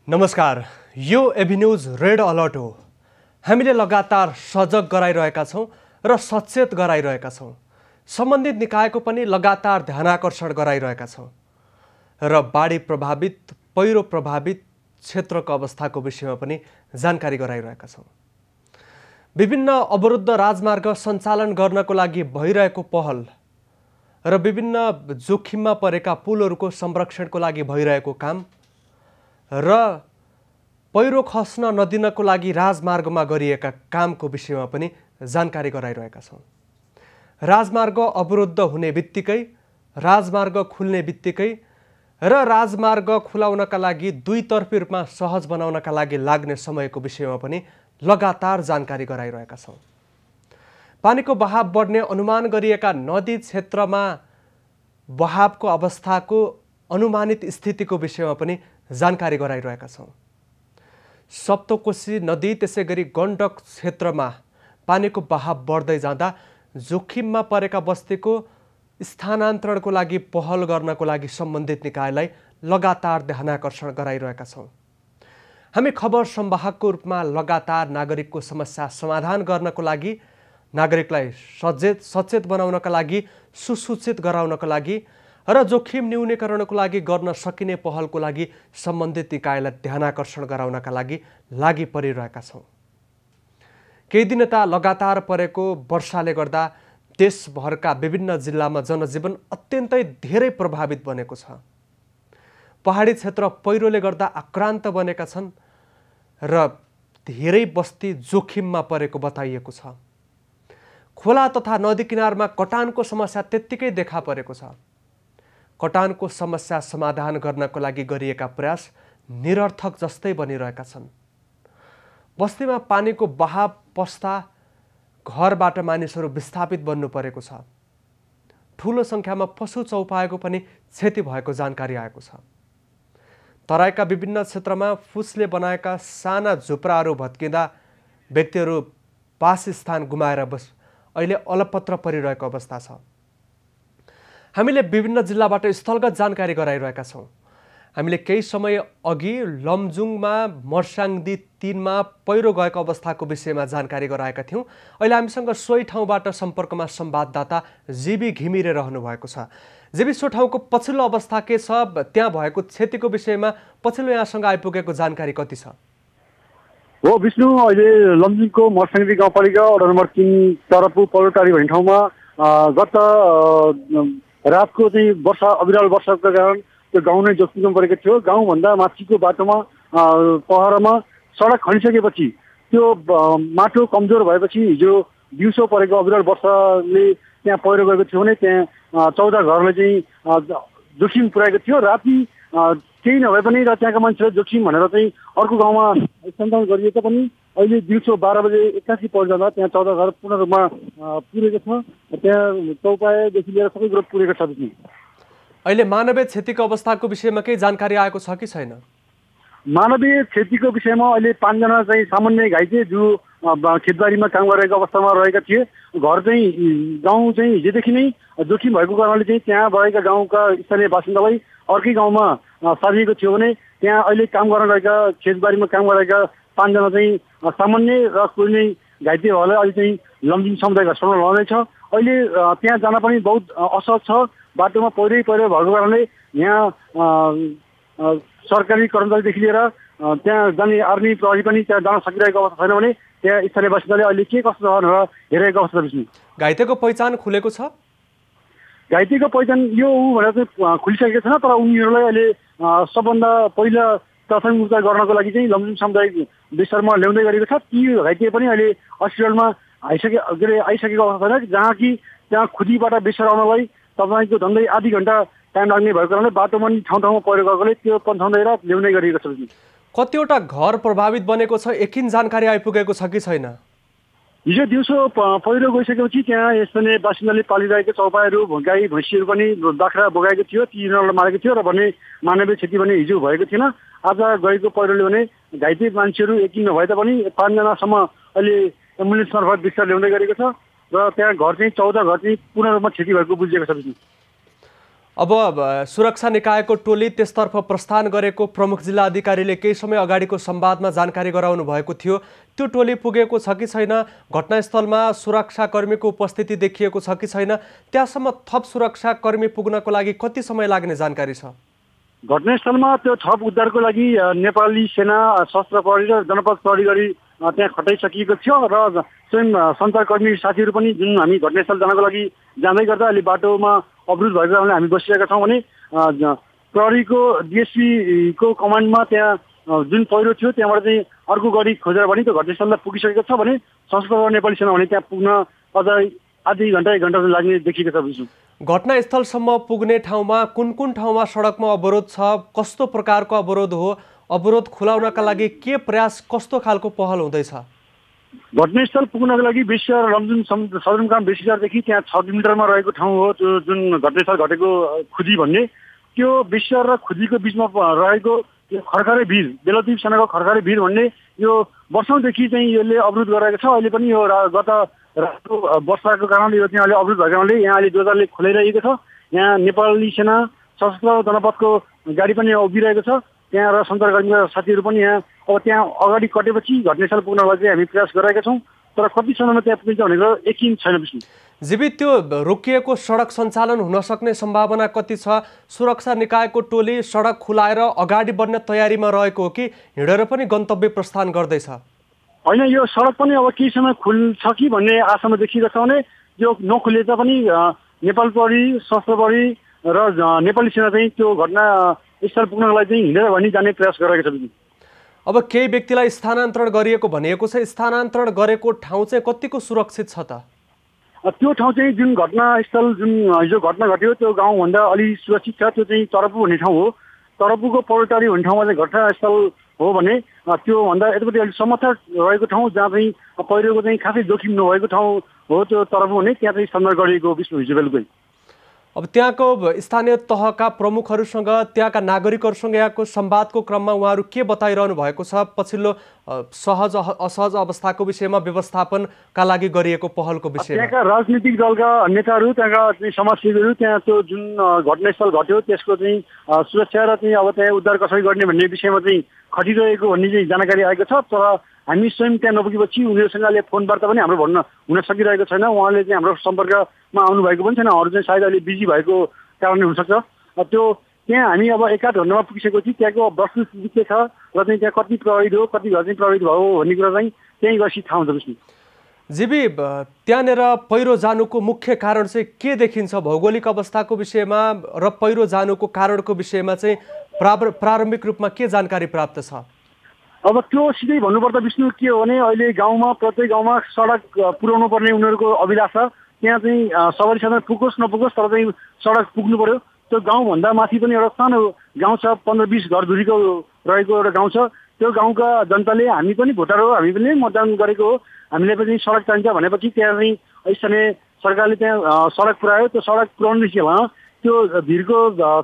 नमस्कार, यो Avenues red alert हो। हामीले लगातार सजग गराइरहेका छौं र सचेत गराइरहेका छौं। सम्बन्धित निकायको पनि लगातार ध्यानाकर्षण गराइरहेका छौं र बाढी प्रभावित, पहिरो प्रभावित क्षेत्रको अवस्थाको विषयमा पनि जानकारी गराइरहेका छौं। विभिन्न अवरुद्ध राजमार्ग सञ्चालन गर्नको लागि भइरहेको पहल र विभिन्न जोखिममा परेका पुलहरूको संरक्षणको लागि भइरहेको काम र पहिरो खस्न नदिनको लागि राजमार्गमा गरिएका कामको विषयमा पनि जानकारी गराइरहेका छौं। राजमार्ग अवरुद्ध हुने बित्तिकै, राजमार्ग खुल्ने बित्तिकै र राजमार्ग खुलाउनका लागि दुईतर्फी रूपमा सहज बनाउनका लागि लाग्ने समयको विषयमा पनि लगातार जानकारी गराइरहेका छौं। पानीको बहाव बढ्ने अनुमान गरिएका नदी क्षेत्रमा बहावको अवस्थाको अनुमानित स्थितिको विषयमा पनि जानकारी गराइरहेका छौं। सप्तकोशी नदी त्यसैगरी गण्डक क्षेत्रमा पानीको बहाव बढ्दै जाँदा जोखिममा परेका बस्तीको स्थानान्तरणको लागि पहल गर्नको लागि सम्बन्धित निकायलाई लगातार ध्यानाकर्षण गराइरहेका छौं। हामी खबर संवाहकको रूपमा लगातार नागरिकको समस्या समाधान गर्नको लागि, नागरिकलाई सचेत बनाउनका लागि, सुसूचित गराउनका लागि र जोखिम न्यूनीकरणको लागि गर्न सकिने पहलको लागि सम्बन्धित निकायलाई ध्यानाकर्षण गराउनका लागि परिरहेका छौं। केही दिन यता लगातार परेको वर्षाले गर्दा देशभरका विभिन्न जिल्लामा जनजीवन अत्यन्तै धेरै प्रभावित बनेको छ। पहाडी क्षेत्र पहिरोले गर्दा आक्रान्त बनेका छन् र धेरै बस्ती जोखिममा परेको बताइएको छ। खोला तथा नदी किनारमा कटानको समस्या त्यत्तिकै देखा परेको छ। कटानको समस्या समाधान गर्नको लागि गरिएका प्रयास निरर्थक जस्तै बनिरहेका छन्। बस्तीमा पानीको बहाव पस्दा घरबाट मानिसहरू विस्थापित बन्नु परेको छ। ठूलो संख्यामा पशु चौपाएको पनि क्षति भएको जानकारी आएको छ। तराईका विभिन्न क्षेत्रमा फुसले बनाएका साना झुप्राहरू भत्किँदा व्यक्तिहरू वासस्थान गुमाएर अहिले अलपत्र परिरहेको अवस्था छ। हामीले विभिन्न जिल्लाबाट स्थलगत जानकारी गराइरहेका छौं। हामीले केही समय अघि लमजुङमा मर्साङदी 3 मा पहिरो गएको अवस्थाको विषयमा जानकारी गराएका थियौं। अहिले हामीसँग सोही ठाउँबाट सम्पर्कमा संवाददाता जीबी घिमिरे रहनु भएको छ। जीबी, सो ठाउँको पछिल्लो अवस्था के छ? त्यहाँ भएको क्षतिको विषयमा पछिल्लो यहाँसँग आइपुगेको जानकारी कति छ? हो विष्णु, अहिले लमजुङको मर्साङदी गाउँपालिका वडा नम्बर 3 तरपु पौरटारी भन्ने ठाउँमा गत रातको चाहिँ अविरल वर्षाको कारण त्यो गाउँ नै जोखिममा परेको थियो। गाउँभन्दा माथिको बाटोमा पहरामा सडक खनिसकेपछि त्यो माटो कमजोर भएपछि हिजो दिउँसो परेको अविरल वर्षाले त्यहाँ पहिरो गएको थियो भने त्यहाँ 14 घरले चाहिँ जोखिम पुर्याएको थियो। राति केही नभए पनि र त्यहाँका मान्छेले जोखिम भनेर चाहिँ अर्को गाउँमा स्थानान्तरण गरिए तापनि अहिले दिउँसो 12 बजे 81 पर्दा त्यहाँ 14 घर पूर्ण रूपमा पुरेको छ। त्यहाँ चौपाएदेखि लिएर सबै कुरो पुरेको छ। अहिले मानवीय क्षतिको अवस्थाको विषयमा केही जानकारी आएको छ कि छैन? मानवीय क्षतिको विषयमा अहिले 5 जना चाहिँ सामान्य घाइते जो खेतबारीमा काम गरेको अवस्थामा रहेका थिए। घर चाहिँ गाउँ चाहिँ हिजोदेखि नै जोखिम भएको कारणले चाहिँ त्यहाँ भएका गाउँका स्थानीय बासिन्दालाई अर्कै गाउँमा सारिएको थियो भने त्यहाँ अहिले काम गर्न गएका खेतबारीमा काम गरेका 5 जना चाहिँ सामान्य र कोही नै घाइते भएलाई अहिले चाहिँ लमजुङ सामुदायिक अस्पतालमा लगिँदैछ। अहिले त्यहाँ जान पनि बहुत असहज छ। बाटोमा पहिरो भएको कारणले यहाँ सरकारी कर्मचारीदेखि लिएर त्यहाँ जाने आर्मी प्रहरी पनि त्यहाँ जान सकिरहेको अवस्था छैन भने त्यहाँ स्थानीय बासिन्दाले अहिले के कस्तो छ भनेर हेरेको अवस्था छ। घाइतेको पहिचान खुलेको छ? घाइतेको पहिचान यो भनेर चाहिँ खुलिसकेको छैन, तर उनीहरूलाई अहिले सबभन्दा पहिला प्राथमिक उपचार गर्नको लागि चाहिँ लमजुङ सामुदायिक विस्तरमा ल्याउँदै गरेको छ। ती घाइते पनि अहिले अस्पतालमा आइसकेको अवस्था छैन, जहाँ कि त्यहाँ खुदीबाट विस्तार आउनलाई तपाईँको झन्डै आधी घण्टा टाइम लाग्ने भएको कारणले बाटोमा नि ठाउँ ठाउँमा पहिरो गएकोले त्यो पन्छाउँदै र ल्याउँदै गरिएको छ। कतिवटा घर प्रभावित बनेको छ, एकिन जानकारी आइपुगेको छ कि छैन? हिजो दिउँसो पहिरो गइसकेपछि त्यहाँ स्थानीय बासिन्दाले पालिरहेको चौपाहरू, गाई भैँसीहरू पनि बाख्रा बोकाएको थियो, तिनीहरूलाई मारेको थियो र भने मानवीय क्षति भने हिजो भएको थिएन। आज गएको पहिरोले भने घाइते मान्छेहरू एकिन नभए तापनि 5 जनासम्म अहिले एम्बुलेन्स मार्फत विस्तार ल्याउँदै गरेको छ र त्यहाँ घर चाहिँ 14 घर चाहिँ पूर्ण रूपमा क्षति भएको बुझिएको छ। सुरक्षा निकायको टोली त्यसतर्फ प्रस्थान गरेको प्रमुख जिल्ला अधिकारीले केही समय अगाडिको संवादमा जानकारी गराउनु भएको थियो। त्यो टोली पुगेको छ कि छैन, घटनास्थलमा सुरक्षाकर्मीको उपस्थिति देखिएको छ कि छैन, त्यहाँसम्म थप सुरक्षाकर्मी पुग्नको लागि कति समय लाग्ने जानकारी छ? घटनास्थलमा त्यो थप उद्धारको लागि नेपाली सेना, सशस्त्र प्रहरी र जनपद प्रहरी गरी त्यहाँ खटाइसकिएको थियो र स्वयं सञ्चारकर्मी साथीहरू पनि जुन हामी घटनास्थल जानको लागि जाँदै गर्दा अहिले बाटोमा अवरुद्ध भएको कारणले हामी बसिरहेका छौँ भने प्रहरीको डिएसपीको कमान्डमा त्यहाँ जुन पहिरो थियो त्यहाँबाट चाहिँ अर्को गाडी खोजेर भने त्यो घटनास्थलमा पुगिसकेको छ भने सशस्त्र नेपाली सेना भने त्यहाँ पुग्न अझ आधी घन्टा 1 घन्टा लाग्ने देखिएको छ। बुझ्नु घटनास्थलसम्म पुग्ने ठाउँमा कुन कुन ठाउँमा सडकमा अवरोध छ, कस्तो प्रकारको अवरोध हो, अवरोध खुलाउनका लागि के प्रयास, कस्तो खालको पहल हुँदैछ? घटनास्थल पुग्नको लागि बेसिया र लमजुङ सदरमुकाम बेसियादेखि त्यहाँ 6 किलोमिटरमा रहेको ठाउँ हो। त्यो जुन घटनास्थल घटेको खुदी भन्ने त्यो बेसिया र खुदीको बिचमा रहेको यो खरखरे भिर, बेलदीप सेनाको खरखरे भिर भन्ने यो वर्षौँदेखि चाहिँ यसले अवरुद्ध गराएको छ। अहिले पनि यो गत रातको वर्षाको कारणले यो चाहिँ अहिले अवरुद्ध भएको कारणले यहाँ अहिले डोजरले खोलिरहेको छ। यहाँ नेपाली सेना, सशस्त्र जनपदको गाडी पनि उभिरहेको छ त्यहाँ र सञ्चारकर्मी साथीहरू पनि यहाँ अब त्यहाँ अगाडि कटेपछि घटनास्थल पुग्नलाई चाहिँ हामी प्रयास गरिरहेका छौँ, तर कति समयमा त्यहाँ पुगिन्छ भनेर यकिन छैन। विष्णु जीवित त्यो रोकिएको सडक सञ्चालन हुन सक्ने सम्भावना कति छ? सुरक्षा निकायको टोली सडक खुलाएर अगाडि बढ्ने तयारीमा रहेको हो कि हिँडेर पनि गन्तव्य प्रस्थान गर्दैछ? होइन, यो सडक पनि अब केही समय खुल्छ कि भन्ने आशामा देखिरहेको छ भने यो नखुले तापनि नेपाल प्रहरी, सशस्त्र प्रहरी र नेपाली सेना चाहिँ त्यो घटना स्थल पुग्नको लागि चाहिँ हिँडेर भनी जाने प्रयास गरिरहेको छ। अब केही व्यक्तिलाई स्थानान्तरण गरिएको भनिएको छ, स्थानान्तरण गरेको ठाउँ चाहिँ कतिको सुरक्षित छ त? त्यो ठाउँ चाहिँ जुन घटनास्थल जुन हिजो घटना घट्यो त्यो गाउँभन्दा अलि सुरक्षित छ। त्यो चाहिँ तरपु भन्ने ठाउँ हो। तरपुको पौरटारी भन्ने ठाउँमा चाहिँ घटनास्थल हो भने त्योभन्दा यतापट्टि अलिक समथर रहेको ठाउँ जहाँ चाहिँ पहिरोको चाहिँ खासै जोखिम नभएको ठाउँ हो त्यो तरपु भने त्यहाँ चाहिँ स्थानान्तरण गरिएको विष्णु हिजो बेलुकै। अब त्यहाँको स्थानीय तहका प्रमुखहरूसँग, त्यहाँका नागरिकहरूसँग यहाँको संवादको क्रममा उहाँहरू के बताइरहनु भएको छ? पछिल्लो सहज असहज अवस्थाको विषयमा, व्यवस्थापनका लागि गरिएको पहलको विषयमा? त्यहाँका राजनीतिक दलका नेताहरू, त्यहाँका समाजसेवीहरू त्यहाँ त्यो जुन घटनास्थल घट्यो त्यसको चाहिँ सुरक्षा र चाहिँ अब त्यहाँ उद्धार कसरी गर्ने भन्ने विषयमा चाहिँ खटिरहेको भन्ने चाहिँ जानकारी आएको छ। तर हामी स्वयं त्यहाँ नपुगेपछि उनीहरूसँग अहिले फोन वार्ता पनि हाम्रो भन्न हुन सकिरहेको छैन। उहाँले चाहिँ हाम्रो सम्पर्कमा आउनु भएको पनि छैन। अरू चाहिँ सायद अहिले बिजी भएको कारणले हुनसक्छ। त्यो त्यहाँ हामी अब 1-8 घन्टामा पुगिसकेपछि त्यहाँको वस्तुस्थिति के छ र चाहिँ त्यहाँ कति प्रभावित हो, कति घर चाहिँ प्रभावित भयो भन्ने कुरा चाहिँ त्यहीँ गएपछि थाहा हुन्छ। विष्णु जीवी, त्यहाँनिर पहिरो जानुको मुख्य कारण चाहिँ के देखिन्छ? भौगोलिक अवस्थाको विषयमा र पहिरो जानुको कारणको विषयमा चाहिँ प्रारम्भिक रूपमा के जानकारी प्राप्त छ? अब त्यो सिधै भन्नुपर्दा विष्णु के हो भने अहिले गाउँमा, प्रत्येक गाउँमा सडक पुर्याउनु पर्ने उनीहरूको अभिलाषा। त्यहाँ चाहिँ सवारी साधन पुगोस् नपुगोस् तर चाहिँ सडक पुग्नु पर्यो। त्यो गाउँभन्दा माथि पनि एउटा सानो गाउँ छ, 15-20 घर दूरीको रहेको एउटा गाउँ छ। त्यो गाउँका जनताले हामी पनि भोटर हो, हामी पनि मतदान गरेको हो, हामीले पनि सडक चाहिन्छ भनेपछि त्यहाँ चाहिँ स्थानीय सरकारले त्यहाँ सडक पुऱ्यायो। त्यो सडक पुऱ्याउनेदेखि त्यो भिरको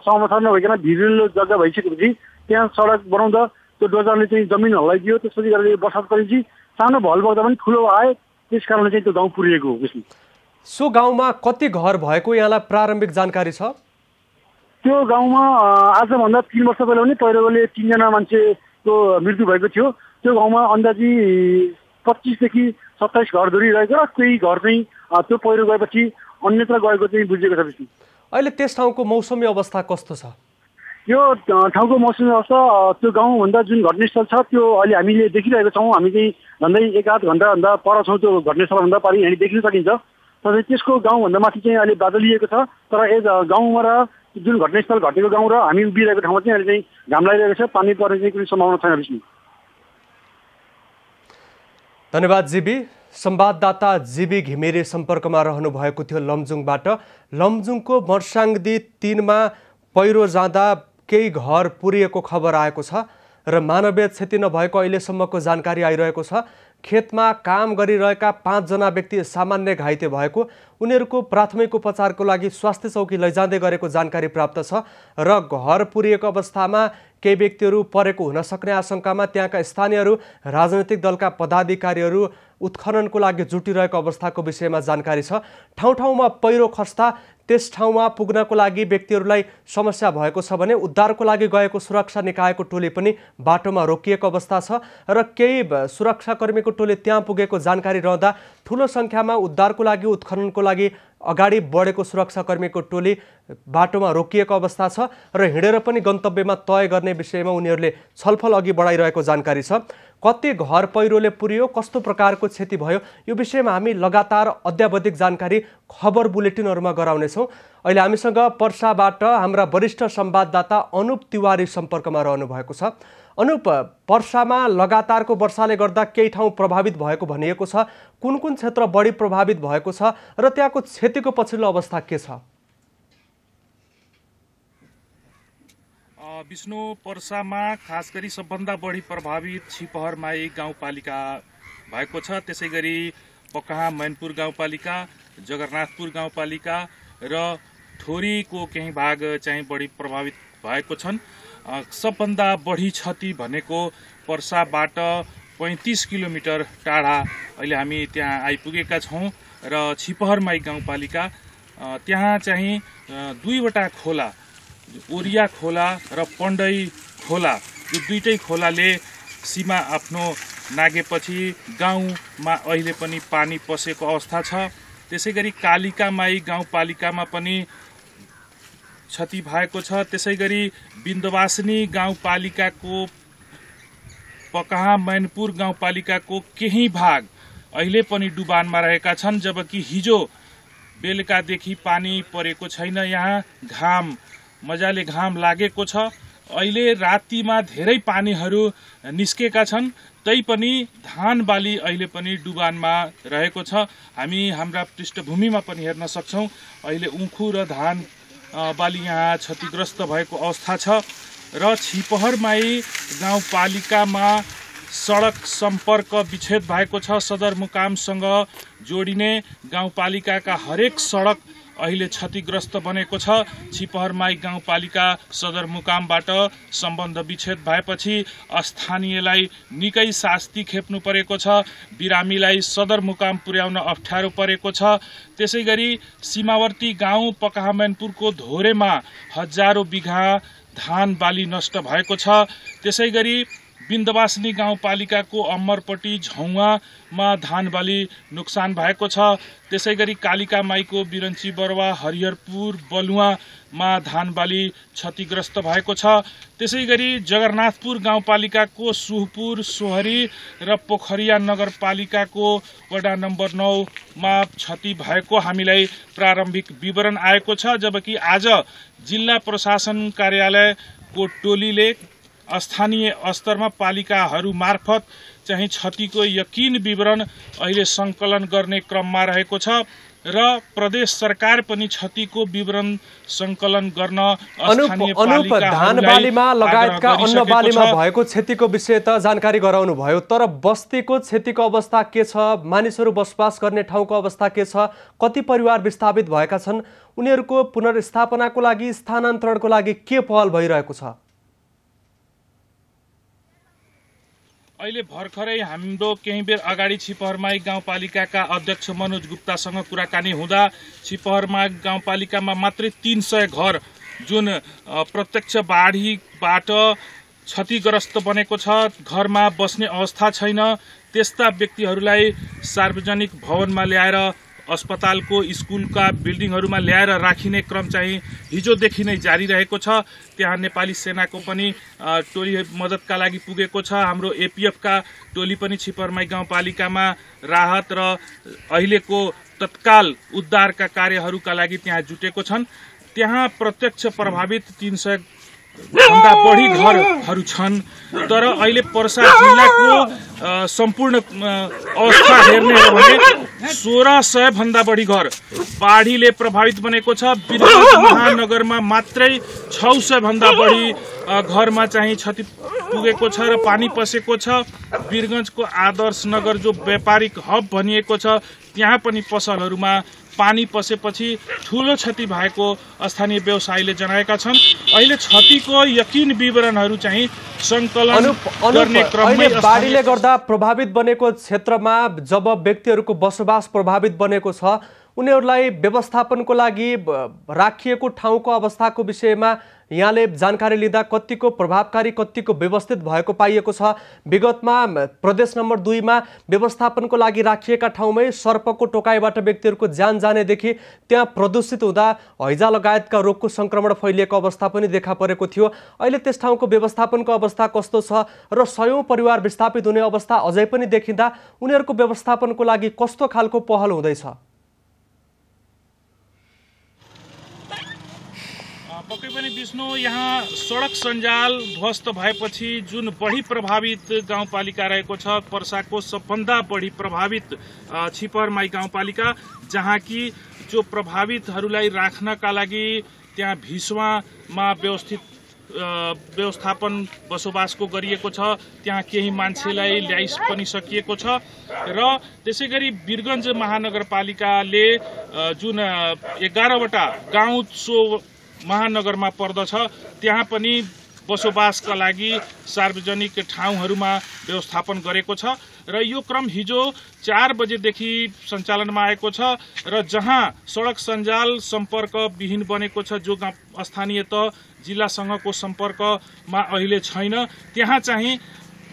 समस्या नभइकन भिरिलो जग्गा भइसकेपछि त्यहाँ सडक बनाउँदा त्यो डोजरले चाहिँ जमिन हल्लाइदियो। त्यसपछि गरेर बर्सात गरेपछि सानो भल बग्दा पनि ठुलो आयो, त्यस कारणले चाहिँ त्यो गाउँ पुरिएको हो। सो गाउँमा कति घर भएको यहाँलाई प्रारम्भिक जानकारी छ? त्यो गाउँमा आजभन्दा 3 वर्ष पहिला पनि पहिरोले 3 जना मान्छेको मृत्यु भएको थियो। त्यो गाउँमा अन्दाजी 25 देखि 27 घर धुरी रहेको र केही घर चाहिँ त्यो पहिरो गएपछि अन्यत्र गएको चाहिँ बुझिएको छ। अहिले त्यस ठाउँको मौसमी अवस्था कस्तो छ? यो ठाउँको मौसमी अवस्था त्यो गाउँभन्दा जुन घटनास्थल छ त्यो अहिले हामीले देखिरहेको छौँ। हामी चाहिँ झन्डै 1-8 घन्टाभन्दा पर छौँ। त्यो घटनास्थलभन्दा पारि यहाँनिर देख्न सकिन्छ। तर त्यसको गाउँभन्दा माथि चाहिँ अहिले बादलिएको छ। तर यस गाउँमा र जुन घटनास्थल घटेको गाउँ र हामी उभिरहेको ठाउँमा चाहिँ अहिले चाहिँ घाम लागिरहेको छ। पानी पर्ने चाहिँ कुनै सम्भावना छैन। विष्णु धन्यवाद जीवी। संवाददाता जीवी घिमिरे सम्पर्कमा रहनु भएको थियो लमजुङबाट। लमजुङको मर्साङदी 3 मा पहिरो जाँदा केही घर पुरिएको खबर आएको छ र मानवीय क्षति नभएको अहिलेसम्मको जानकारी आइरहेको छ। खेतमा काम गरिरहेका 5 जना व्यक्ति सामान्य घाइते भएको, उनीहरूको प्राथमिक उपचारको लागि स्वास्थ्य चौकी लैजाँदै गरेको जानकारी प्राप्त छ र घर पुरिएको अवस्थामा केही व्यक्तिहरू परेको हुन सक्ने आशंकामा त्यहाँका स्थानीयहरू राजनैतिक दलका पदाधिकारीहरू उत्खननको लागि जुटिरहेको अवस्थाको विषयमा जानकारी छ। ठाउँ ठाउँमा पहिरो खस्दा त्यस ठाउँमा पुग्नको लागि व्यक्तिहरूलाई समस्या भएको छ भने उद्धारको लागि गएको सुरक्षा निकायको टोली पनि बाटोमा रोकिएको अवस्था छ र केही सुरक्षाकर्मीको टोली त्यहाँ पुगेको जानकारी रहँदा ठुलो सङ्ख्यामा उद्धारको लागि उत्खननको लागि अगाडि बढेको सुरक्षाकर्मीको टोली बाटोमा रोकिएको अवस्था छ र हिँडेर पनि गन्तव्यमा तय गर्ने विषयमा उनीहरूले छलफल अघि बढाइरहेको जानकारी छ। कति घर पहिरोले पुर्यो, कस्तो प्रकारको क्षति भयो, यो विषयमा हामी लगातार अद्यावधिक जानकारी खबर बुलेटिनहरूमा गराउनेछौँ। अहिले हामीसँग पर्साबाट हाम्रा वरिष्ठ संवाददाता अनुप तिवारी सम्पर्कमा रहनु भएको छ। अनुप, पर्सामा लगातारको वर्षाले गर्दा केही ठाउँ प्रभावित भएको भनिएको छ, कुन कुन क्षेत्र बढी प्रभावित भएको छ र त्यहाँको क्षतिको पछिल्लो अवस्था के छ? विष्णु, पर्सामा खास गरी सबभन्दा बढी प्रभावित छिपहरमाई गाउँपालिका भएको छ। त्यसै गरी पकहाँ मैनपुर गाउँपालिका, जगन्नाथपुर गाउँपालिका र ठोरीको केही भाग चाहिँ बढी प्रभावित भएको छन्। सबभन्दा बढी क्षति भनेको पर्साबाट 35 किलोमिटर टाढा अहिले हामी त्यहाँ आइपुगेका छौँ र छिपहरमाई गाउँपालिका त्यहाँ चाहिँ दुईवटा खोला, ओरिया खोला र पण्डै खोला, यो दुईटै खोलाले सीमा आफ्नो नागेपछि गाउँमा अहिले पनि पानी पसेको अवस्था छ। त्यसै गरी कालिकामाई गाउँपालिकामा पनि क्षति भएको छ। त्यसै गरी बिन्दवासिनी गाउँपालिकाको, पकहाँ मैनपुर गाउँपालिकाको केही भाग अहिले पनि डुबानमा रहेका छन्, जबकि हिजो बेलुकादेखि पानी परेको छैन। यहाँ मजाले घाम लागेको छ। अहिले रातिमा धेरै पानीहरू निस्केका छन्, तैपनि धान बाली अहिले पनि डुबानमा रहेको छ। हामी हाम्रा पृष्ठभूमिमा पनि हेर्न सक्छौँ, अहिले उखु र धान बाली यहाँ क्षतिग्रस्त भएको अवस्था छ। र छिपहरमाई गाउँपालिकामा सडक सम्पर्क विच्छेद भएको छ। सदरमुकामसँग जोडिने गाउँपालिकाका हरेक सडक अहिले क्षतिग्रस्त बनेको छ। छिपहरमाई गाउँपालिका सदरमुकामबाट सम्बन्ध विच्छेद भएपछि स्थानीयलाई निकै शास्ति खेप्नु परेको छ। बिरामीलाई सदरमुकाम पुर्याउन अप्ठ्यारो परेको छ। त्यसै गरी सीमावर्ती गाउँ पकहाँ मैनपुरको धोरेमा हजारौं बिघा धान बाली नष्ट भएको छ। त्यसै गरी बिन्दवासिनी गाउँपालिकाको अम्मरपट्टी झौवामा धान बाली नोक्सान भएको छ। त्यसै गरी कालिकामाईको बिरन्ची बरुवा, हरिहरपुर, बलुवामा धान बाली क्षतिग्रस्त भएको छ। त्यसै गरी जगन्नाथपुर गाउँपालिकाको सुहपुर, सोहरी र पोखरिया नगरपालिकाको वडा नम्बर 9 मा क्षति भएको हामीलाई प्रारम्भिक विवरण आएको छ। जबकि आज जिल्ला प्रशासन कार्यालयको टोलीले स्थानीय स्तरमा पालिकाहरू मार्फत चाहिँ क्षतिको यकिन विवरण अहिले संकलन गर्ने क्रममा रहेको छ र प्रदेश सरकार पनि क्षतिको विवरण संकलन गर्न स्थानीय धान बालीमा लगायतका अन्न बालीमा भएको क्षतिको विषय त जानकारी गराउनु भयो, तर बस्तीको क्षतिको अवस्था के छ? मानिसहरू बसोबास गर्ने ठाउँको अवस्था के छ? कति परिवार विस्थापित भएका छन्? उनीहरूको पुनर्स्थापनाको लागि, स्थानान्तरणको लागि के पहल भइरहेको छ? अहिले भर्खरै हाम्रो केही बेर अगाडि छिपहरमाई गाउँपालिकाका अध्यक्ष मनोज गुप्तासँग कुराकानी हुँदा छिपहरमाई गाउँपालिकामा मात्रै 300 घर जुन प्रत्यक्ष बाढीबाट क्षतिग्रस्त बनेको छ, घरमा बस्ने अवस्था छैन, त्यस्ता व्यक्तिहरूलाई सार्वजनिक भवनमा ल्याएर अस्पतालको, स्कुलका बिल्डिङहरूमा ल्याएर राखिने क्रम चाहिँ हिजोदेखि नै जारी रहेको छ। त्यहाँ नेपाली सेनाको पनि टोली मद्दतका लागि पुगेको छ। हाम्रो एपीएफका टोली पनि छिपहरमाई गाउँपालिकामा राहत र अहिलेको तत्काल उद्धारका कार्यहरूका लागि त्यहाँ जुटेको छन्। त्यहाँ प्रत्यक्ष प्रभावित 300 भन्दा बढी घरहरू छन्, तर अहिले पर्सा जिल्लाको सम्पूर्ण अवस्था हेर्ने हो भने 1600 भन्दा बढी घर बाढीले प्रभावित बनेको छ। वीरगञ्ज महानगरमा मात्रै 600 भन्दा बढी घरमा चाहिँ क्षति पुगेको छ र पानी पसेको छ। वीरगञ्जको आदर्श नगर जो व्यापारिक हब भनिएको छ त्यहाँ पनि पसलहरूमा पानी पसेपछि ठूलो क्षति भएको स्थानीय व्यवसायीले जनाएका छन्। अहिले क्षतिको यकिन विवरणहरू चाहिँ संकलन गर्ने क्रममै बाढीले गर्दा प्रभावित बनेको क्षेत्रमा जब व्यक्तिहरूको बसोबास प्रभावित बनेको छ उनीहरूलाई व्यवस्थापनको लागि राखिएको ठाउँको अवस्थाको विषयमा यहाँले जानकारी लिँदा कतिको प्रभावकारी कतिको व्यवस्थित भएको पाइएको छ? विगतमा प्रदेश नम्बर 2 मा व्यवस्थापनको लागि राखिएका ठाउँमै सर्पको टोकाइबाट व्यक्तिहरूको ज्यान जानेदेखि त्यहाँ प्रदूषित हुँदा हैजा लगायतका रोगको संक्रमण फैलिएको अवस्था पनि देखा परेको थियो। अहिले त्यस ठाउँको व्यवस्थापनको अवस्था कस्तो छ र सयौं परिवार विस्थापित हुने अवस्था अझै पनि देखिँदा उनीहरूको व्यवस्थापनको लागि कस्तो खालको पहल हुँदैछ? पक्कै पनि विष्णु, यहाँ सडक सञ्जाल ध्वस्त भएपछि जुन बढी प्रभावित गाउँपालिका रहेको छ पर्साको सबभन्दा बढी प्रभावित छिपहरमाई गाउँपालिका, जहाँ कि जो प्रभावितहरूलाई राख्नका लागि त्यहाँ भिस्वामा व्यवस्थापन बसोबासको गरिएको छ। त्यहाँ केही मान्छेलाई ल्याइ पनि सकिएको छ र त्यसै गरी वीरगञ्ज महानगरपालिकाले जुन 11वटा गाउँ महानगरमा पर्दछ त्यहाँ पनि बसोबासका लागि सार्वजनिक ठाउँहरूमा व्यवस्थापन गरेको छ र यो क्रम हिजो 4 बजेदेखि सञ्चालनमा आएको छ र जहाँ सडक सञ्जाल सम्पर्कविहीन बनेको छ, जो स्थानीय तह जिल्लासँगको सम्पर्कमा अहिले छैन, त्यहाँ चाहिँ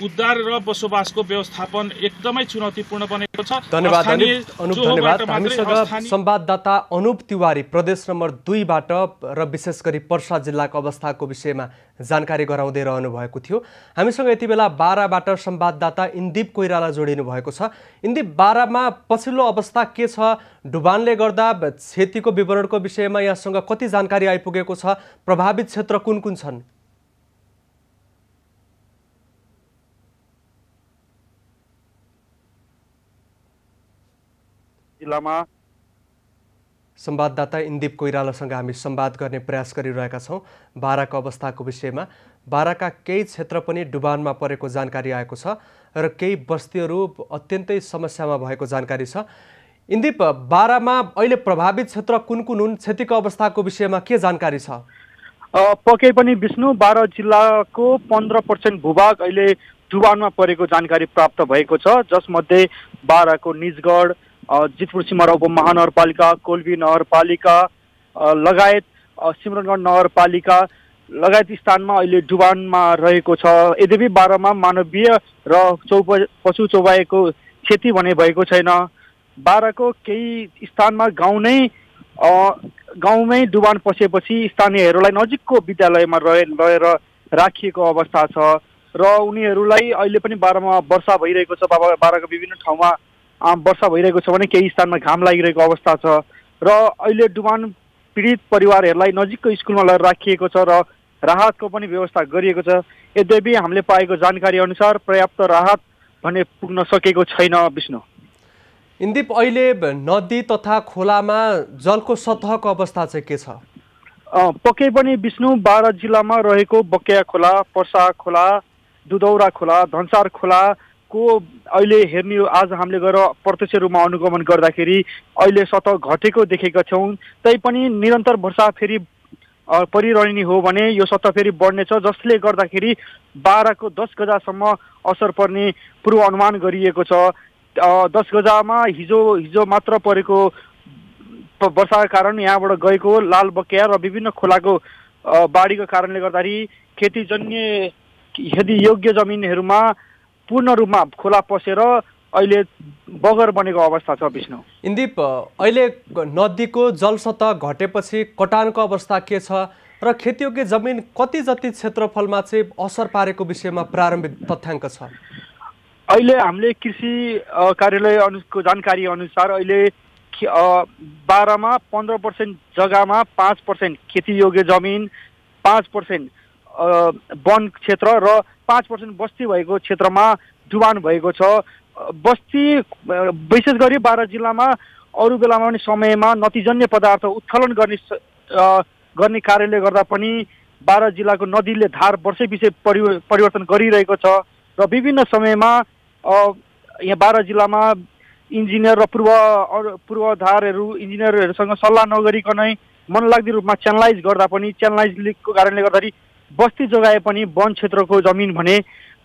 उद्धार र बसोबासको व्यवस्थापन एकदमै चुनौतीपूर्ण बनेको छ। धन्यवाद अनुप, धन्यवाद। हामीसँग संवाददाता अनुप तिवारी प्रदेश नम्बर 2 बाट र विशेष गरी पर्सा जिल्लाको अवस्थाको विषयमा जानकारी गराउँदै रहनु भएको थियो। हामीसँग यति बेला बाराबाट संवाददाता इन्दीप कोइराला जोडिनु भएको छ। इन्दीप, बारामा पछिल्लो अवस्था के छ? डुबानले गर्दा क्षतिको विवरणको विषयमा यहाँसँग कति जानकारी आइपुगेको छ? प्रभावित क्षेत्र कुन कुन छन्? जिल्लामा संवाददाता इन्दीप कोइरालासँग हामी संवाद गर्ने प्रयास गरिरहेका छौँ बाराको अवस्थाको विषयमा। बाराका केही क्षेत्र पनि डुबानमा परेको जानकारी आएको छ र केही बस्तीहरू अत्यन्तै समस्यामा भएको जानकारी छ। इन्दीप, बारामा अहिले प्रभावित क्षेत्र कुन कुन हुन्? क्षतिको अवस्थाको विषयमा के जानकारी छ? पक्कै पनि विष्णु, बारा जिल्लाको 15% भूभाग अहिले डुबानमा परेको जानकारी प्राप्त भएको छ, जसमध्ये बाराको निजगढ, जितपुर सिमरा उपमहानगरपालिका, कोल्बी नगरपालिका लगायत सिमरनगढ नगरपालिका लगायत स्थानमा अहिले डुबानमा रहेको छ। यद्यपि बारामा मानवीय र पशु चौपाएको क्षति भने भएको छैन। बाराको केही स्थानमा गाउँमै डुबान पसेपछि स्थानीयहरूलाई नजिकको विद्यालयमा रहेर राखिएको अवस्था छ र उनीहरूलाई अहिले पनि बारामा वर्षा भइरहेको छ। बाराको विभिन्न ठाउँमा वर्षा भइरहेको छ भने केही स्थानमा घाम लागिरहेको अवस्था छ र अहिले डुबान पीडित परिवारहरूलाई नजिकको स्कुलमा लगेर राखिएको छ र राहतको पनि व्यवस्था गरिएको छ। यद्यपि हामीले पाएको जानकारी अनुसार पर्याप्त राहत भने पुग्न सकेको छैन विष्णु। इन्दीप, अहिले नदी तथा खोलामा जलको सतहको अवस्था चाहिँ के छ? पक्कै पनि विष्णु, बारा जिल्लामा रहेको बकेया खोला, पर्सा खोला, दुधौरा खोला, धनसार खोला को अहिले हेर्ने आज हामीले गएर प्रत्यक्ष रूपमा अनुगमन गर्दाखेरि अहिले सतह घटेको देखेका छौँ। तैपनि निरन्तर वर्षा फेरि परिरहने हो भने यो सतह फेरि बढ्नेछ, जसले गर्दाखेरि बाराको 10 गजासम्म असर पर्ने पूर्व अनुमान गरिएको छ। 10 गजामा हिजो मात्र परेको वर्षाका कारण यहाँबाट गएको लाल बकेया र विभिन्न खोलाको बाढीको कारणले गर्दाखेरि खेतीजन्य यदि योग्य जमिनहरूमा पूर्ण रूपमा खोला पसेर अहिले बगर बनेको अवस्था छ विष्णु। इन्दीप, अहिले नदीको जलसतह घटेपछि कटानको अवस्था के छ र खेतीयोग्य जमिन कति जति क्षेत्रफलमा चाहिँ असर पारेको विषयमा प्रारम्भिक तथ्याङ्क छ? अहिले हामीले कृषि कार्यालयको जानकारी अनुसार अहिले बारामा 15% जग्गामा 5% खेतीयोग्य जमिन, 5% वन क्षेत्र र 5% बस्ती भएको क्षेत्रमा डुबान भएको छ। बस्ती विशेष गरी बारा जिल्लामा अरू बेलामा पनि समयमा नदीजन्य पदार्थ उत्खनन गर्ने कार्यले गर्दा पनि बारा जिल्लाको नदीले धार वर्षैपछि परिवर्तन गरिरहेको छ र विभिन्न समयमा यहाँ बारा जिल्लामा इन्जिनियर र पूर्वाधारहरू इन्जिनियरहरूसँग सल्लाह नगरिकनै मनलाग्दी रूपमा च्यानलाइज गर्दा पनि च्यानलाइज लिकको कारणले गर्दाखेरि बस्ती जोगाए पनि वन क्षेत्रको जमिन भने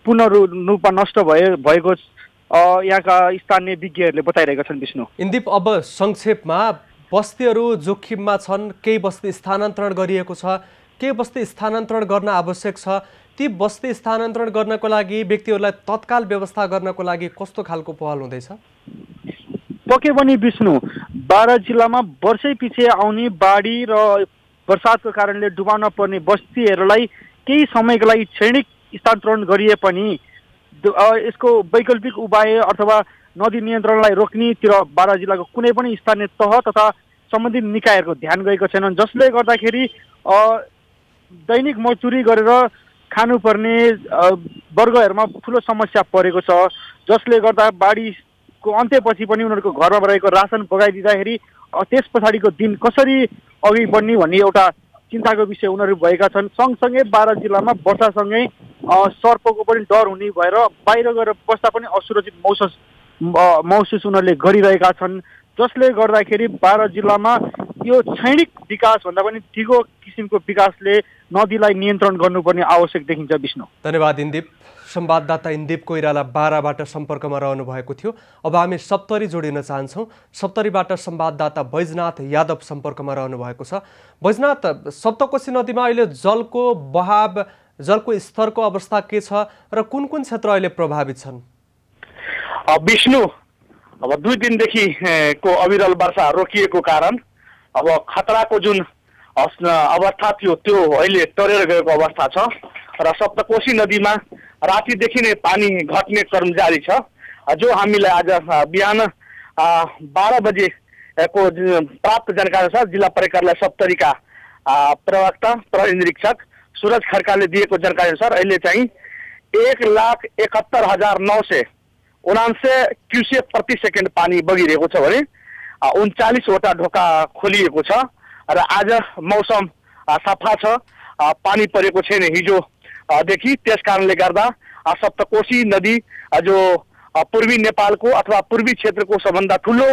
पूर्ण रूपमा नष्ट भएको यहाँका स्थानीय विज्ञहरूले बताइरहेका छन्। विष्णु, इन्दिप, अब संक्षेपमा बस्तीहरू जोखिममा छन्, केही बस्ती स्थानान्तरण गरिएको छ, केही बस्ती स्थानान्तरण गर्न आवश्यक छ। ती बस्ती स्थानान्तरण गर्नको लागि व्यक्तिहरूलाई तत्काल व्यवस्था गर्नको लागि कस्तो खालको पहल हुँदैछ? पक्कै पनि विष्णु, बारा जिल्लामा वर्षै पछि आउने बाढी र वर्षातको कारणले डुबाउन पर्ने बस्तीहरूलाई केही समयको लागि क्षणिक स्थानान्तरण गरिए पनि यसको वैकल्पिक उपाय अथवा नदी नियन्त्रणलाई रोक्नेतिर बारा जिल्लाको कुनै पनि स्थानीय तह तथा सम्बन्धित निकायहरूको ध्यान गएको छैनन्, जसले गर्दाखेरि दैनिक मजदुरी गरेर खानुपर्ने वर्गहरूमा ठुलो समस्या परेको छ, जसले गर्दा बाढीको अन्त्यपछि पनि उनीहरूको घरमा रहेको रासन बगाइदिँदाखेरि त्यस पछाडिको दिन कसरी अघि बढ्ने भन्ने एउटा चिन्ताको विषय उनीहरू भएका छन्। सँगसँगै बारा जिल्लामा वर्षासँगै सर्पको पनि डर हुने भएर बाहिर गएर बस्दा पनि असुरक्षित महसुस उनीहरूले गरिरहेका छन्, जसले गर्दाखेरि बारा जिल्लामा यो क्षणिक विकास भन्दा पनि ठिगो किसिमको विकासले नदीलाई नियन्त्रण गर्नुपर्ने आवश्यक देखिन्छ। विष्णु, धन्यवाद इन्दिप। संवाददाता इन्दिप कोइराला बाराबाट सम्पर्कमा रहनु भएको थियो। अब हामी सप्तरी जोडिन चाहन्छौँ। सप्तरीबाट संवाददाता बैजनाथ यादव सम्पर्कमा रहनु भएको छ। बैजनाथ, सप्तकोशी नदीमा अहिले जलको बहाव, जलको स्तरको अवस्था के छ र कुन कुन क्षेत्र अहिले प्रभावित छन्? विष्णु, अब 2 दिनदेखि को अविरल वर्षा रोकिएको कारण अब खतराको जुन अवस्था थियो त्यो अहिले टरेर गएको अवस्था छ र सप्तकोशी नदीमा रातिदेखि नै पानी घट्ने क्रम जारी छ। जो हामीलाई आज बिहान 12 बजेको प्राप्त जानकारी अनुसार जिल्ला प्रहरी सप्तरीका प्रवक्ता प्रहरी निरीक्षक सूरज खड्काले दिएको जानकारी अनुसार अहिले चाहिँ 1,71,979 क्युसेक प्रति सेकेन्ड पानी बगिरहेको छ भने 39 वटा ढोका खोलिएको छ र आज मौसम सफा छ, पानी परेको छैन हिजोदेखि। त्यस कारणले गर्दा सप्तकोशी नदी जो पूर्वी नेपालको अथवा पूर्वी क्षेत्रको सबभन्दा ठुलो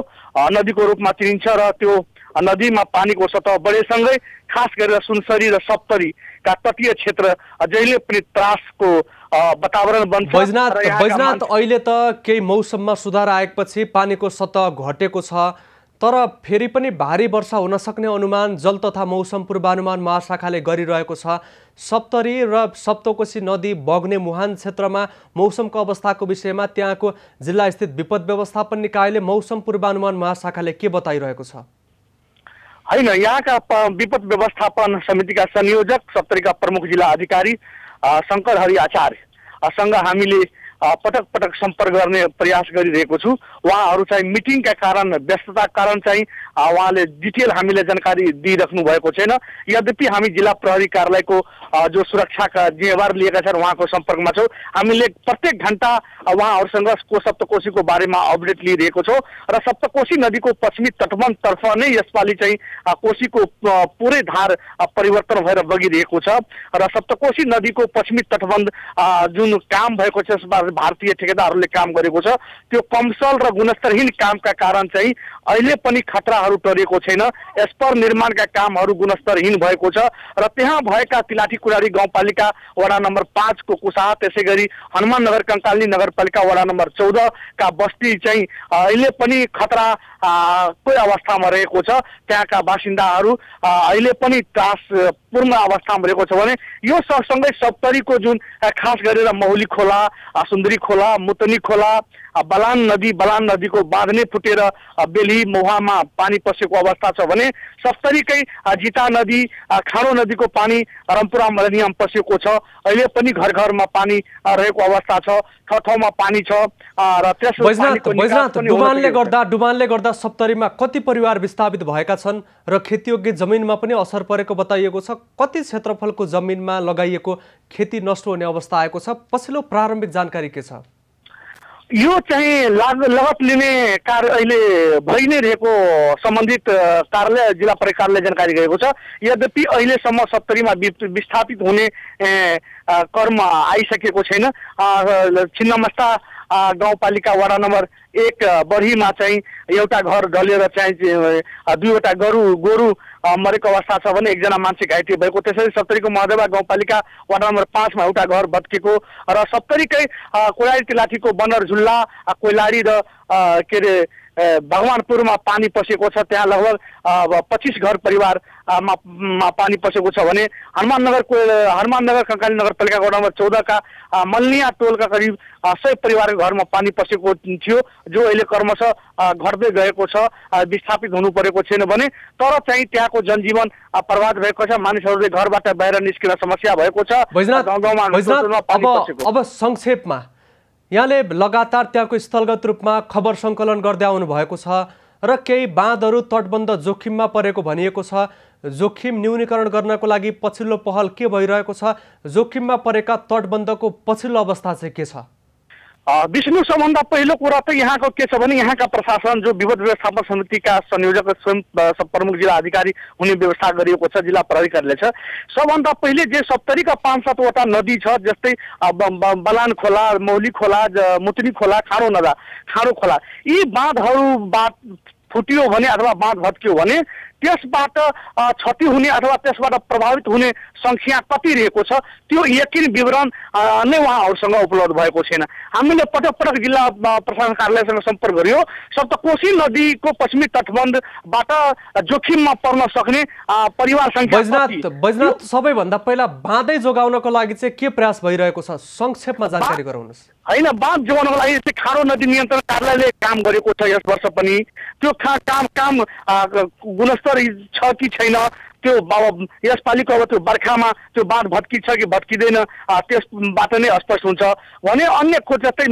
नदीको रूपमा चिनिन्छ र त्यो नदीमा पानीको सतह बढेसँगै खास गरेर सुनसरी र सप्तरीका तटीय क्षेत्र जहिले पनि त्रासको वातावरण बन्छ। बैजनाथ, अहिले त केही मौसममा सुधार आएपछि पानीको सतह घटेको छ, तर फेरि पनि भारी वर्षा हुन सक्ने अनुमान जल तथा मौसम पूर्वानुमान महाशाखाले गरिरहेको छ। सप्तरी र सप्तकोशी नदी बग्ने मुहान क्षेत्रमा मौसमको अवस्थाको विषयमा त्यहाँको जिल्लास्थित विपद व्यवस्थापन निकायले मौसम पूर्वानुमान महाशाखाले के बताइरहेको छ? होइन, यहाँका विपद व्यवस्थापन समितिका संयोजक सप्तरीका प्रमुख जिल्ला अधिकारी शङ्कर हरि आचार्यसँग हामीले पटक पटक सम्पर्क गर्ने प्रयास गरिरहेको छु। उहाँहरू चाहिँ मिटिङका कारण व्यस्तता कारण चाहिँ उहाँले डिटेल हामीलाई जानकारी दिइराख्नु भएको छैन। यद्यपि हामी जिल्ला प्रहरी कार्यालयको जो सुरक्षाका जिम्मेवार लिएका छन् उहाँको सम्पर्कमा छौँ। हामीले प्रत्येक घण्टा उहाँहरूसँग सप्तकोशीको बारेमा अपडेट लिइरहेको छौँ र सप्तकोशी नदीको पश्चिमी तटबन्धतर्फ नै यसपालि चाहिँ कोशीको पुरै धार परिवर्तन भएर बगिरहेको छ र सप्तकोशी नदीको पश्चिमी तटबन्ध जुन काम भएको छ यसमा भारतीय ठेकेदारहरूले काम गरेको छ, त्यो कमसल र गुणस्तरहीन कामका कारण चाहिँ अहिले पनि खतराहरू टरेको छैन। यस पर निर्माणका कामहरू गुणस्तरहीन भएको छ र त्यहाँ भएका तिलाठी कुरारी गाउँपालिका वडा नम्बर 5 को कुसा, त्यसै गरी हनुमान नगर कंकाली नगरपालिका वडा नम्बर 14 का बस्ती चाहिँ अहिले पनि खतरा कोही अवस्थामा रहेको छ। त्यहाँका बासिन्दाहरू अहिले पनि त्रासपूर्ण अवस्थामा रहेको छ भने यो सँगसँगै सप्तरीको जुन खास गरेर महुली खोला, सुन्दरी खोला, मुतनी खोला, बलान नदीको बाँध नै फुटेर बेली मोहामा पानी पसेको अवस्था छ भने सप्तरीकै जिता नदी, खाँडो नदीको पानी रम्पुरा मलनियम पसेको छ। अहिले पनि घर घरमा पानी रहेको अवस्था छ, ठाउँमा पानी छ र त्यस डुबानले गर्दा सप्तरीमा कति परिवार विस्थापित भएका छन् र खेतीयोग्य जमिनमा पनि असर परेको बताइएको छ। कति क्षेत्रफलको जमिनमा लगाइएको खेती नष्ट हुने अवस्था आएको छ? पछिल्लो प्रारम्भिक जानकारी के छ? यो चाहिँ लगत लिने कार्य अहिले भइ नै रहेको सम्बन्धित कार्यालय जिल्ला प्रहरी कार्यालय जानकारी गएको छ। यद्यपि अहिलेसम्म सप्तरीमा विस्थापित हुने कर्म आइसकेको छैन। छिन्नमस्ता गाउँपालिका वडा नम्बर 1 बढीमा चाहिँ एउटा घर ढलेर चाहिँ 2वटा गोरु मरेको अवस्था छ भने 1जना मान्छे घाइते भएको। त्यसरी सप्तरीको महादेवा गाउँपालिका वडा नम्बर 5 मा एउटा घर भत्केको र सप्तरीकै कोइलाडी तिलाठीको बनर झुल्ला कोइलाडी र के अरे भगवानपुरमा पानी पसेको छ। त्यहाँ लगभग 25 घर परिवार मा पानी पसेको छ भने हनुमाननगर कंकाली नगरपालिका वडा नम्बर 14 का मल्निया टोलका करिब 100 परिवारको घरमा पानी पसेको थियो, जो अहिले क्रमशः घट्दै गएको छ, विस्थापित हुनु परेको छैन भने तर चाहिँ त्यहाँको जनजीवन प्रभावित भएको छ। मानिसहरूले घरबाट बाहिर निस्किन समस्या भएको छ। अब संक्षेपमा यहाँले लगातार त्यहाँको स्थलगत रूपमा खबर सङ्कलन गर्दै आउनु भएको छ र केही बाँधहरू तटबन्ध जोखिममा परेको भनिएको छ। जोखिम न्यूनीकरण गर्नको लागि पछिल्लो पहल के भइरहेको छ? जोखिममा परेका तटबन्धको पछिल्लो अवस्था चाहिँ के छ? विष्णु, सबभन्दा पहिलो कुरा त यहाँको के छ भने यहाँका प्रशासन जो विपद व्यवस्थापन समितिका संयोजक स्वयं प्रमुख जिल्ला अधिकारी हुने व्यवस्था गरिएको छ, जिल्ला प्रहरी कार्यालय छ। सबभन्दा पहिले जे सप्तरीका 5-7 वटा नदी छ, जस्तै बलान खोला, मौली खोला, मुतनी खोला, खाँडो खोला, यी बाँधहरू फुटियो भने अथवा बाँध भत्कियो भने त्यसबाट क्षति हुने अथवा त्यसबाट प्रभावित हुने संख्या कति रहेको छ त्यो यकिन विवरण नै उहाँहरूसँग उपलब्ध भएको छैन। हामीले पटक पटक जिल्ला प्रशासन कार्यालयसँग सम्पर्क गर्यो। सप्तकोशी नदीको पश्चिमी तटबन्धबाट जोखिममा पर्न सक्ने परिवार संख्या बैजनाथ, सबैभन्दा पहिला बाँधै जोगाउनको लागि चाहिँ के प्रयास भइरहेको छ? संक्षेपमा जानकारी गराउनुहोस्। हैन, बाँध जोगाउनको लागि चाहिँ खारो नदी नियन्त्रण कार्यालयले काम गरेको छ यस वर्ष पनि। त्यो काम गुणस्तर छ कि छैन त्यो यसपालिको अब त्यो बर्खामा त्यो बाँध भत्किन्छ कि भत्किँदैन त्यसबाट नै स्पष्ट हुन्छ भने अन्य जस्तै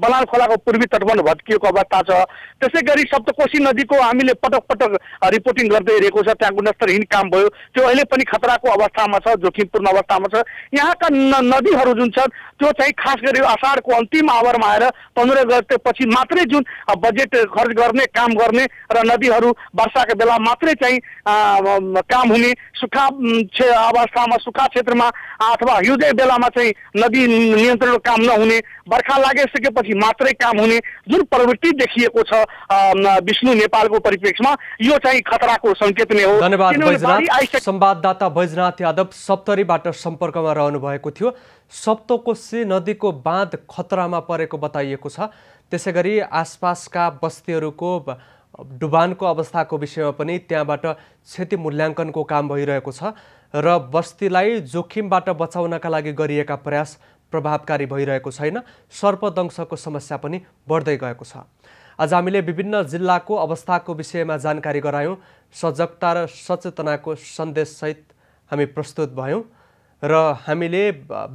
बलान खोलाको पूर्वी तटबन्ध भत्किएको अवस्था छ। त्यसै गरी सप्तकोशी नदीको हामीले पटक पटक रिपोर्टिङ गर्दै रहेको छ, त्यहाँ गुणस्तरहीन काम भयो, त्यो अहिले पनि खतराको अवस्थामा छ, जोखिमपूर्ण अवस्थामा छ। यहाँका नदीहरू जुन छन् त्यो चाहिँ खास गरी असाढको अन्तिम आवरमा आएर 15 गतेपछि मात्रै जुन बजेट खर्च गर्ने काम गर्ने र नदीहरू वर्षाका बेला मात्रै चाहिँ काम हुने, सुखा अवस्थामा सुखा क्षेत्रमा अथवा हिउँदे बेलामा चाहिँ नदी नियन्त्रणको काम नहुने, बर्खा लागिसकेपछि मात्रै काम हुने जुन प्रवृत्ति देखिएको छ विष्णु नेपालको परिप्रेक्ष्यमा यो चाहिँ खतराको संकेत नै हो। धन्यवाद बैजनाथ। संवाददाता बैजनाथ यादव सप्तरीबाट सम्पर्कमा रहनु भएको थियो। सप्तकोशी नदीको बाँध खतरामा परेको बताइएको छ। त्यसैगरी आसपासका बस्तीहरूको डुबानको अवस्थाको विषयमा पनि त्यहाँबाट क्षति मूल्याङ्कनको काम भइरहेको छ र बस्तीलाई जोखिमबाट बचाउनका लागि गरिएका प्रयास प्रभावकारी भइरहेको छैन। सर्पदंशको समस्या पनि बढ्दै गएको छ। आज हामीले विभिन्न जिल्लाको अवस्थाको विषयमा जानकारी गरायौँ। सजगता र सचेतनाको सन्देशसहित हामी प्रस्तुत भयौँ र हामीले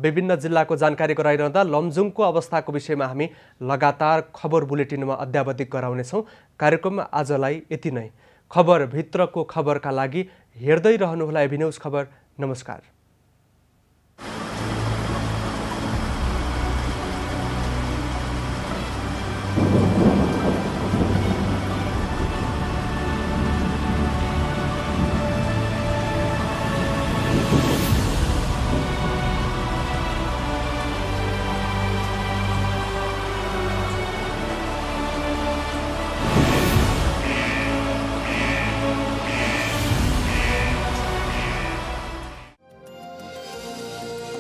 विभिन्न जिल्लाको जानकारी गराइरहँदा लमजुङको अवस्थाको विषयमा हामी लगातार खबर बुलेटिनमा अद्यावधिक गराउनेछौँ। कार्यक्रम आजलाई यति नै। खबरभित्रको खबरका लागि हेर्दै रहनुहोला एभी न्यूज खबर। नमस्कार।